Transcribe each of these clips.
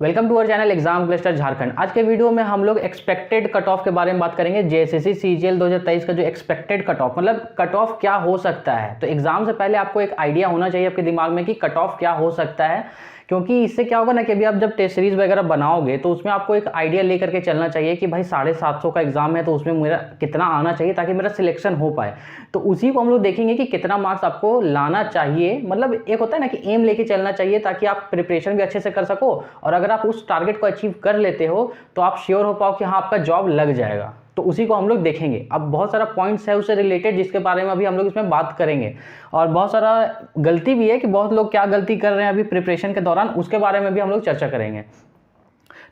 Welcome to our channel exam cluster Jharkhand. आज के video में हम लोग एक्सपेक्टेड कट ऑफ के बारे में बात करेंगे। जेएसएससी सीजीएल 2023 का जो एक्सपेक्टेड कट ऑफ मतलब कट ऑफ क्या हो सकता है। तो एग्जाम से पहले आपको एक आइडिया होना चाहिए आपके दिमाग में कि कट ऑफ क्या हो सकता है, क्योंकि इससे क्या होगा ना कि अभी आप जब टेस्ट सीरीज वगैरह बनाओगे तो उसमें आपको एक आइडिया लेकर के चलना चाहिए कि भाई 750 का एग्जाम है तो उसमें मेरा कितना आना चाहिए ताकि मेरा सिलेक्शन हो पाए। तो उसी को हम लोग देखेंगे कि कितना मार्क्स आपको लाना चाहिए। मतलब एक होता है ना कि एम लेके चलना चाहिए ताकि आप प्रिपरेशन भी अच्छे से कर सको, और अगर आप उस टारगेट को अचीव कर लेते हो तो आप श्योर हो पाओ कि हाँ आपका जॉब लग जाएगा। तो उसी को हम लोग देखेंगे। अब बहुत सारा पॉइंट्स है उससे रिलेटेड जिसके बारे में अभी हम लोग इसमें बात करेंगे, और बहुत सारा गलती भी है कि बहुत लोग क्या गलती कर रहे हैं अभी प्रिपरेशन के दौरान, उसके बारे में भी हम लोग चर्चा करेंगे।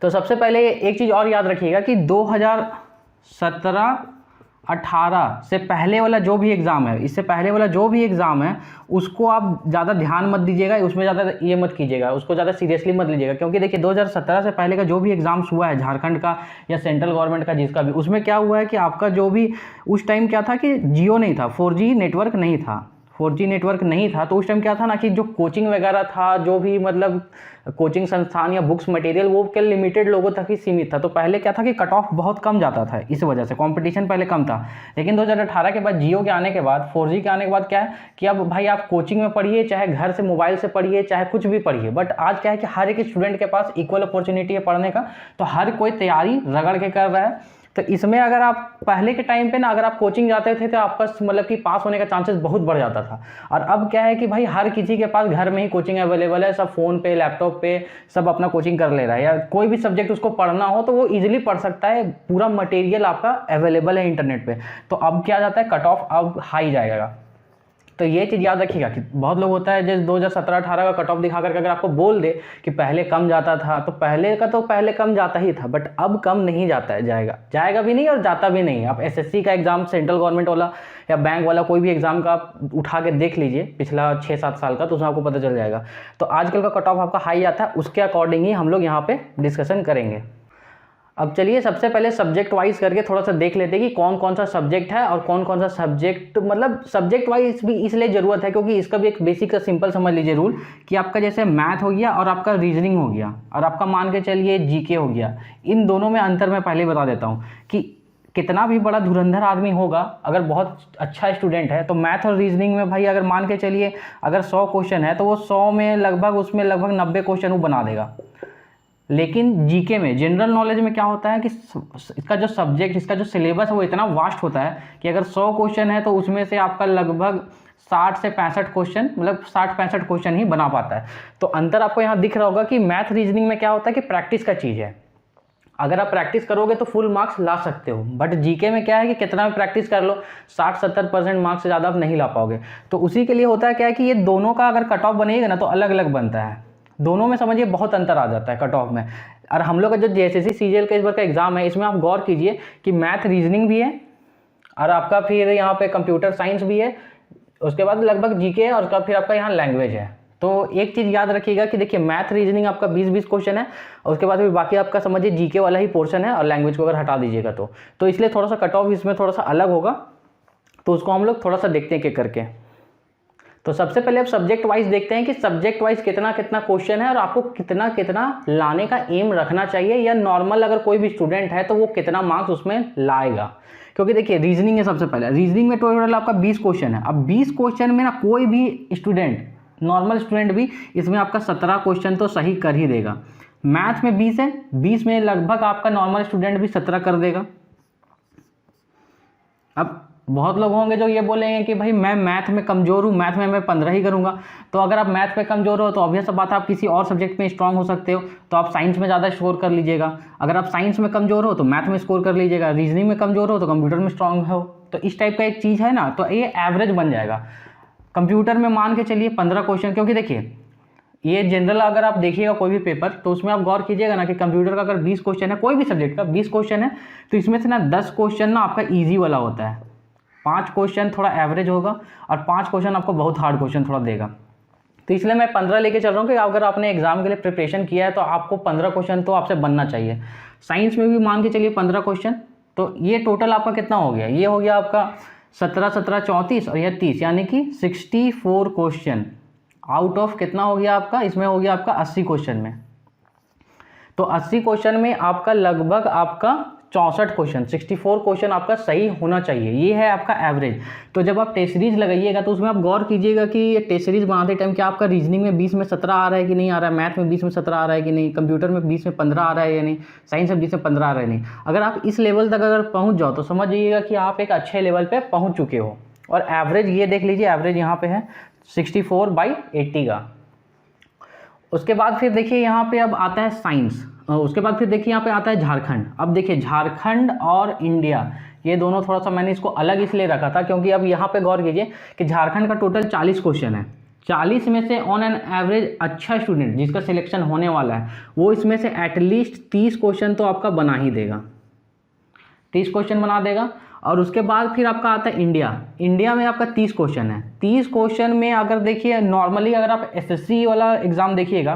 तो सबसे पहले एक चीज़ और याद रखिएगा कि 2017-18 से पहले वाला जो भी एग्ज़ाम है, इससे पहले वाला जो भी एग्ज़ाम है उसको आप ज़्यादा ध्यान मत दीजिएगा, उसमें ज़्यादा ये मत कीजिएगा, उसको ज़्यादा सीरियसली मत लीजिएगा। क्योंकि देखिए 2017 से पहले का जो भी एग्ज़ाम्स हुआ है झारखंड का या सेंट्रल गवर्नमेंट का जिसका भी, उसमें क्या हुआ है कि आपका जो भी उस टाइम क्या था कि जियो नहीं था, 4G नेटवर्क नहीं था, 4G नेटवर्क नहीं था। तो उस टाइम क्या था ना कि जो कोचिंग वगैरह था, जो भी मतलब कोचिंग संस्थान या बुक्स मटेरियल वो के लिमिटेड लोगों तक ही सीमित था। तो पहले क्या था कि कट ऑफ बहुत कम जाता था, इस वजह से कंपटीशन पहले कम था। लेकिन 2018 के बाद जियो के आने के बाद, 4G के आने के बाद क्या है कि अब भाई आप कोचिंग में पढ़िए, चाहे घर से मोबाइल से पढ़िए, चाहे कुछ भी पढ़िए, बट आज क्या है कि हर एक स्टूडेंट के पास इक्वल अपॉर्चुनिटी है पढ़ने का। तो हर कोई तैयारी रगड़ के कर रहा है। तो इसमें अगर आप पहले के टाइम पे ना अगर आप कोचिंग जाते थे तो आपका मतलब कि पास होने का चांसेस बहुत बढ़ जाता था। और अब क्या है कि भाई हर किसी के पास घर में ही कोचिंग अवेलेबल है, सब फ़ोन पे लैपटॉप पे सब अपना कोचिंग कर ले रहा है, या कोई भी सब्जेक्ट उसको पढ़ना हो तो वो इजीली पढ़ सकता है, पूरा मटेरियल आपका अवेलेबल है इंटरनेट पे। तो अब क्या जाता है, कट ऑफ अब हाई जाएगा। तो ये चीज़ याद रखिएगा कि बहुत लोग होता है जैसे 2017-18 का कट ऑफ दिखा करके अगर आपको बोल दे कि पहले कम जाता था, तो पहले का तो पहले कम जाता ही था, बट अब कम नहीं जाता है, जाएगा भी नहीं और जाता भी नहीं। आप एसएससी का एग्जाम सेंट्रल गवर्नमेंट वाला या बैंक वाला कोई भी एग्जाम का आप उठा के देख लीजिए पिछला 6-7 साल का, तो उसमें आपको पता चल जाएगा। तो आजकल का कट ऑफ आपका हाई आता है, उसके अकॉर्डिंग ही हम लोग यहाँ पे डिस्कशन करेंगे। अब चलिए सबसे पहले सब्जेक्ट वाइज करके थोड़ा सा देख लेते हैं कि कौन कौन सा सब्जेक्ट है और कौन कौन सा सब्जेक्ट, मतलब सब्जेक्ट वाइज भी इसलिए ज़रूरत है क्योंकि इसका भी एक बेसिक का सिंपल समझ लीजिए रूल कि आपका जैसे मैथ हो गया और आपका रीजनिंग हो गया और आपका मान के चलिए जीके हो गया। इन दोनों में अंतर मैं पहले बता देता हूँ कि कितना भी बड़ा धुरंधर आदमी होगा, अगर बहुत अच्छा स्टूडेंट है तो मैथ और रीजनिंग में भाई अगर मान के चलिए अगर 100 क्वेश्चन है तो वो 100 में लगभग उसमें लगभग 90 क्वेश्चन वो बना देगा। लेकिन जीके में, जनरल नॉलेज में क्या होता है कि इसका जो सब्जेक्ट, इसका जो सिलेबस है वो इतना वास्ट होता है कि अगर 100 क्वेश्चन है तो उसमें से आपका लगभग 60 से 65 क्वेश्चन, मतलब 60-65 क्वेश्चन ही बना पाता है। तो अंतर आपको यहाँ दिख रहा होगा कि मैथ रीजनिंग में क्या होता है कि प्रैक्टिस का चीज़ है, अगर आप प्रैक्टिस करोगे तो फुल मार्क्स ला सकते हो, बट जीके में क्या है कि कितना भी प्रैक्टिस कर लो 60-70% मार्क्स से ज़्यादा आप नहीं ला पाओगे। तो उसी के लिए होता है क्या है कि ये दोनों का अगर कट ऑफ बनेगा ना तो अलग अलग बनता है, दोनों में समझिए बहुत अंतर आ जाता है कट ऑफ में। और हम लोग का जो जेएसएससी सीजीएल का इस बार का एग्जाम है इसमें आप गौर कीजिए कि मैथ रीजनिंग भी है और आपका फिर यहाँ पे कंप्यूटर साइंस भी है, उसके बाद लगभग जीके है और उसका फिर आपका यहाँ लैंग्वेज है। तो एक चीज़ याद रखिएगा कि देखिए मैथ रीजनिंग आपका 20-20 क्वेश्चन है और उसके बाद फिर बाकी आपका समझिए जीके वाला ही पोर्शन है, और लैंग्वेज को अगर हटा दीजिएगा तो इसलिए थोड़ा सा कट ऑफ इसमें थोड़ा सा अलग होगा। तो उसको हम लोग थोड़ा सा देखते हैं कि करके। तो सबसे पहले आप सब्जेक्ट वाइज देखते हैं कि सब्जेक्ट वाइज कितना कितना क्वेश्चन है और आपको कितना कितना लाने का एम रखना चाहिए, या नॉर्मल अगर कोई भी स्टूडेंट है तो वो कितना मार्क्स उसमें लाएगा। क्योंकि देखिए रीजनिंग है, सबसे पहले रीजनिंग में टोटल आपका 20 क्वेश्चन है। अब 20 क्वेश्चन में ना कोई भी स्टूडेंट, नॉर्मल स्टूडेंट भी इसमें आपका 17 क्वेश्चन तो सही कर ही देगा। मैथ में 20 है, 20 में लगभग आपका नॉर्मल स्टूडेंट भी 17 कर देगा। अब बहुत लोग होंगे जो ये बोलेंगे कि भाई मैं मैथ में कमज़ोर हूँ, मैथ में मैं 15 ही करूँगा। तो अगर आप मैथ में कमज़ोर हो तो ऑब्वियस बात है आप किसी और सब्जेक्ट में स्ट्रांग हो सकते हो, तो आप साइंस में ज़्यादा स्कोर कर लीजिएगा। अगर आप साइंस में कमज़ोर हो तो मैथ में स्कोर कर लीजिएगा, रीजनिंग में कमज़ोर हो तो कंप्यूटर में स्ट्रांग हो। तो इस टाइप का एक चीज़ है ना, तो ये एवरेज बन जाएगा। कंप्यूटर में मान के चलिए 15 क्वेश्चन, क्योंकि देखिए ये जनरल अगर आप देखिएगा कोई भी पेपर तो उसमें आप गौर कीजिएगा ना कि कंप्यूटर का अगर 20 क्वेश्चन है, कोई भी सब्जेक्ट का 20 क्वेश्चन है, तो इसमें से ना 10 क्वेश्चन ना आपका ईजी वाला होता है, 5 क्वेश्चन थोड़ा एवरेज होगा और 5 क्वेश्चन आपको बहुत हार्ड क्वेश्चन थोड़ा देगा। तो इसलिए मैं 15 लेके चल रहा हूँ कि अगर आपने एग्जाम के लिए प्रिपरेशन किया है तो आपको 15 क्वेश्चन तो आपसे बनना चाहिए। साइंस में भी मान के चलिए 15 क्वेश्चन, तो ये टोटल आपका कितना हो गया, ये हो गया आपका 17-17 34 और यह 30, यानी कि 64 क्वेश्चन आउट ऑफ कितना हो गया आपका, इसमें हो गया आपका 80 क्वेश्चन में। तो 80 क्वेश्चन में आपका लगभग आपका 64 क्वेश्चन 64 क्वेश्चन आपका सही होना चाहिए, ये है आपका एवरेज। तो जब आप टेस्ट सीरीज लगाइएगा तो उसमें आप गौर कीजिएगा कि ये टेस्ट सीरीज बनाते टाइम क्या आपका रीजनिंग में 20 में 17 आ रहा है कि नहीं आ रहा है, मैथ में 20 में 17 आ रहा है कि नहीं, कंप्यूटर में 20 में 15 आ रहा है या नहीं, साइंस में 20 में 15 आ रहा है नहीं। अगर आप इस लेवल तक अगर पहुँच जाओ तो समझ जाइएगा कि आप एक अच्छे लेवल पर पहुँच चुके हो। और एवरेज ये देख लीजिए, एवरेज यहाँ पे है 64/80 का। उसके बाद फिर देखिए यहाँ पे अब आता है साइंस, उसके बाद फिर देखिए यहाँ पे आता है झारखंड। अब देखिए झारखंड और इंडिया ये दोनों थोड़ा सा मैंने इसको अलग इसलिए रखा था क्योंकि अब यहाँ पे गौर कीजिए कि झारखंड का टोटल 40 क्वेश्चन है। 40 में से ऑन एन एवरेज अच्छा स्टूडेंट जिसका सिलेक्शन होने वाला है वो इसमें से एटलीस्ट 30 क्वेश्चन तो आपका बना ही देगा, 30 क्वेश्चन बना देगा। और उसके बाद फिर आपका आता है इंडिया। इंडिया में आपका 30 क्वेश्चन है। 30 क्वेश्चन में अगर देखिए नॉर्मली अगर आप एसएससी वाला एग्ज़ाम देखिएगा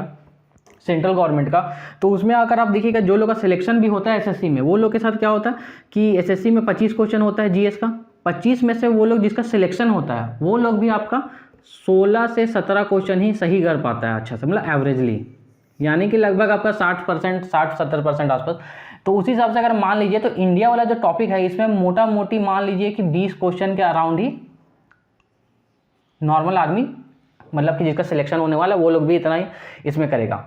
सेंट्रल गवर्नमेंट का, तो उसमें अगर आप देखिएगा जो लोग का सिलेक्शन भी होता है एसएससी में, वो लोग के साथ क्या होता है कि एसएससी में 25 क्वेश्चन होता है जीएस का। 25 में से वो लोग जिसका सिलेक्शन होता है वो लोग भी आपका 16 से 17 क्वेश्चन ही सही कर पाता है अच्छा से, मतलब एवरेजली, यानी कि लगभग आपका 60% 60-70% आसपास। तो उसी हिसाब से अगर मान लीजिए तो इंडिया वाला जो टॉपिक है इसमें मोटा मोटी मान लीजिए कि 20 क्वेश्चन के अराउंड ही नॉर्मल आदमी, मतलब कि जिसका सिलेक्शन होने वाला है वो लोग भी इतना ही इसमें करेगा।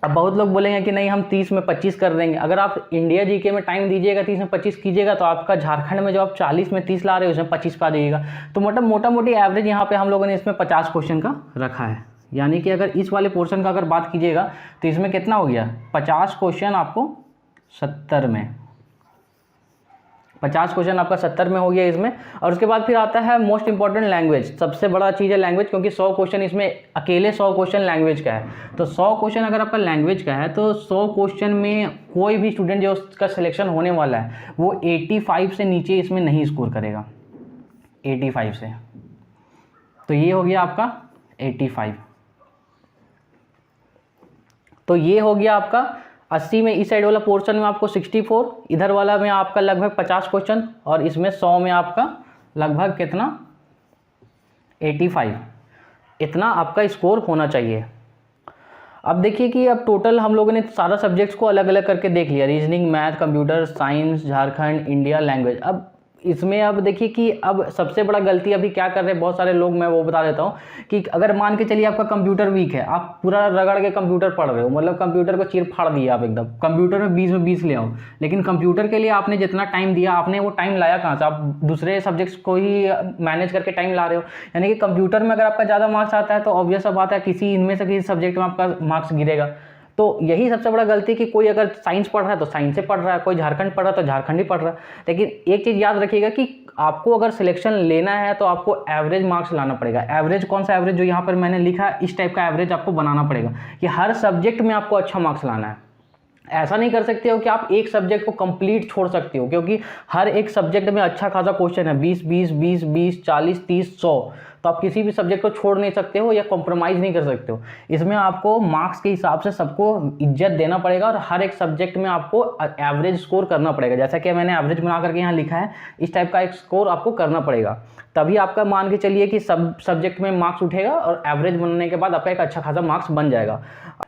अब बहुत लोग बोलेंगे कि नहीं हम 30 में 25 कर देंगे। अगर आप इंडिया जीके में टाइम दीजिएगा 30 में 25 कीजिएगा तो आपका झारखंड में जो आप 40 में 30 ला रहे हो उसमें 25 पा जाइएगा। तो मोटा मोटी एवरेज यहाँ पे हम लोगों ने इसमें 50 क्वेश्चन का रखा है। यानी कि अगर इस वाले पोर्शन का अगर बात कीजिएगा तो इसमें कितना हो गया 50 क्वेश्चन आपको 70 में, 50 क्वेश्चन आपका 70 में हो गया इसमें। और उसके बाद फिर आता है मोस्ट इंपॉर्टेंट लैंग्वेज, सबसे बड़ा चीज़ है लैंग्वेज, क्योंकि 100 क्वेश्चन इसमें अकेले 100 क्वेश्चन लैंग्वेज का है। तो 100 क्वेश्चन अगर आपका लैंग्वेज का है तो 100 क्वेश्चन में कोई भी स्टूडेंट जो उसका सिलेक्शन होने वाला है वो 85 से नीचे इसमें नहीं स्कोर करेगा, 85 से। तो ये हो गया आपका 85। तो ये हो गया आपका 80 में इस साइड वाला पोर्शन में आपको 64, इधर वाला में आपका लगभग 50 क्वेश्चन, और इसमें 100 में आपका लगभग कितना 85, इतना आपका स्कोर होना चाहिए। अब देखिए कि अब टोटल हम लोगों ने सारा सब्जेक्ट्स को अलग अलग करके देख लिया, reasoning, math, computer science, Jharkhand, India, language. अब इसमें अब देखिए कि अब सबसे बड़ा गलती अभी क्या कर रहे हैं बहुत सारे लोग, मैं वो बता देता हूँ कि अगर मान के चलिए आपका कंप्यूटर वीक है, आप पूरा रगड़ के कंप्यूटर पढ़ रहे हो, मतलब कंप्यूटर को चीर फाड़ दिया आप एकदम, कंप्यूटर में 20 में 20 ले आओ, लेकिन कंप्यूटर के लिए आपने जितना टाइम दिया आपने वो टाइम लाया कहाँ से, आप दूसरे सब्जेक्ट्स को ही मैनेज करके टाइम ला रहे हो। यानी कि कंप्यूटर में अगर आपका ज़्यादा मार्क्स आता है तो ऑब्वियस सा बात है किसी इनमें से किसी सब्जेक्ट में आपका मार्क्स गिरेगा। तो यही सबसे बड़ा गलती कि कोई अगर साइंस पढ़ रहा है तो साइंस से पढ़ रहा है, कोई झारखंड पढ़ रहा है तो झारखंड ही पढ़ रहा है। लेकिन एक चीज़ याद रखिएगा कि आपको अगर सिलेक्शन लेना है तो आपको एवरेज मार्क्स लाना पड़ेगा। एवरेज कौन सा एवरेज, जो यहाँ पर मैंने लिखा है इस टाइप का एवरेज आपको बनाना पड़ेगा कि हर सब्जेक्ट में आपको अच्छा मार्क्स लाना है। ऐसा नहीं कर सकते हो कि आप एक सब्जेक्ट को कंप्लीट छोड़ सकते हो, क्योंकि हर एक सब्जेक्ट में अच्छा खासा क्वेश्चन है, 20 20 20 20 40 30 100, तो आप किसी भी सब्जेक्ट को छोड़ नहीं सकते हो या कॉम्प्रोमाइज़ नहीं कर सकते हो। इसमें आपको मार्क्स के हिसाब से सबको इज्जत देना पड़ेगा और हर एक सब्जेक्ट में आपको एवरेज स्कोर करना पड़ेगा। जैसा कि मैंने एवरेज बना करके यहाँ लिखा है, इस टाइप का एक स्कोर आपको करना पड़ेगा, तभी आपका मान के चलिए कि सब सब्जेक्ट में मार्क्स उठेगा और एवरेज बनने के बाद आपका एक अच्छा खासा मार्क्स बन जाएगा।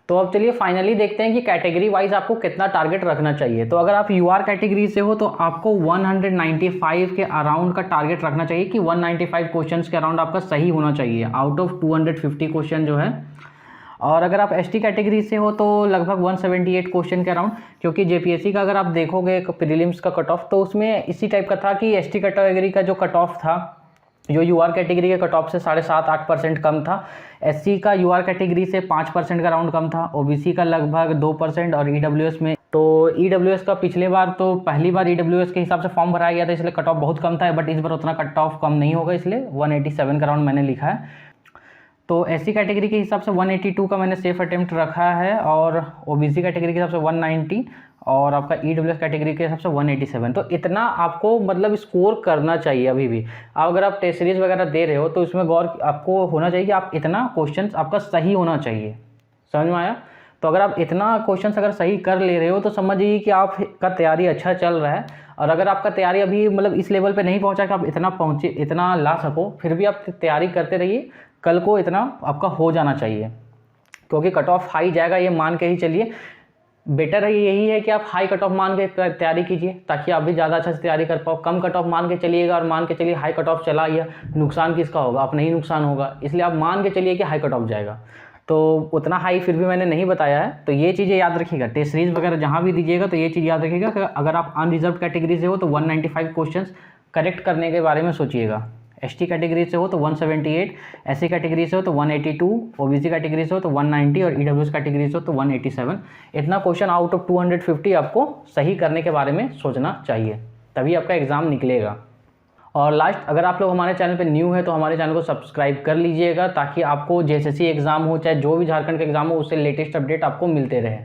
तो अब चलिए फाइनली देखते हैं कि कैटेगरी वाइज आपको कितना टारगेट रखना चाहिए। तो अगर आप यूआर कैटेगरी से हो तो आपको 195 के अराउंड का टारगेट रखना चाहिए कि 195 क्वेश्चंस के अराउंड आपका सही होना चाहिए आउट ऑफ 250 क्वेश्चन जो है। और अगर आप एसटी कैटेगरी से हो तो लगभग 178 क्वेश्चन के अराउंड, क्योंकि जेपीएससी का अगर आप देखोगे प्रीलिम्स का कट ऑफ तो उसमें इसी टाइप का था कि एसटी कैटेगरी का जो कट ऑफ था जो यूआर कैटेगरी के कट ऑफ से 7.5-8% कम था, एससी का यूआर कैटेगरी से 5% का राउंड कम था, ओबीसी का लगभग 2% और ईडब्ल्यूएस में, तो ईडब्ल्यूएस का पिछले बार तो पहली बार ईडब्ल्यूएस के हिसाब से फॉर्म भराया गया था इसलिए कट ऑफ बहुत कम था, बट इस बार उतना कट ऑफ कम नहीं होगा इसलिए 187 का राउंड मैंने लिखा है। तो एससी कैटेगरी के हिसाब से 182 का मैंने सेफ अटेम्प्ट रखा है और ओबीसी कैटेगरी के हिसाब से 190 और आपका ईडब्ल्यूएस कैटेगरी के हिसाब से 187। तो इतना आपको मतलब स्कोर करना चाहिए अभी भी। अगर आप टेस्ट सीरीज वगैरह दे रहे हो तो इसमें गौर आपको होना चाहिए कि आप इतना क्वेश्चंस आपका सही होना चाहिए, समझ में आया। तो अगर आप इतना क्वेश्चंस अगर सही कर ले रहे हो तो समझिए कि आपका तैयारी अच्छा चल रहा है। और अगर आपका तैयारी अभी मतलब इस लेवल पे नहीं पहुंचा कि आप इतना ला सको, फिर भी आप तैयारी करते रहिए, कल को इतना आपका हो जाना चाहिए, क्योंकि कट ऑफ हाई जाएगा ये मान के ही चलिए। बेटर है यही है कि आप हाई कट ऑफ मान के तैयारी कीजिए, ताकि आप भी ज़्यादा अच्छा से तैयारी कर पाओ। कम कट ऑफ मान के चलिएगा और मान के चलिए हाई कट ऑफ चला गया, नुकसान किसका होगा? अपना ही नुकसान होगा। इसलिए आप मान के चलिए कि हाई कट ऑफ जाएगा, तो उतना हाई फिर भी मैंने नहीं बताया है। तो ये चीज़ें याद रखिएगा, टेस्ट सीरीज वगैरह जहाँ भी दीजिएगा तो ये चीज़ याद रखिएगा कि अगर आप अनरिजर्व कैटेगरी से हो तो 195 क्वेश्चन करेक्ट करने के बारे में सोचिएगा। एसटी कैटेगरी से हो तो 178, एससी कैटेगरी से हो तो 182, ओबीसी कैटेगरी से हो तो 190 और ईडब्ल्यूएस कैटेगरी से हो तो 187। इतना क्वेश्चन आउट ऑफ 250 आपको सही करने के बारे में सोचना चाहिए, तभी आपका एग्ज़ाम निकलेगा। और लास्ट, अगर आप लोग हमारे चैनल पे न्यू है तो हमारे चैनल को सब्सक्राइब कर लीजिएगा, ताकि आपको जेएसएससी एग्ज़ाम हो चाहे जो भी झारखंड का एग्ज़ाम हो उससे लेटेस्ट अपडेट आपको मिलते रहे।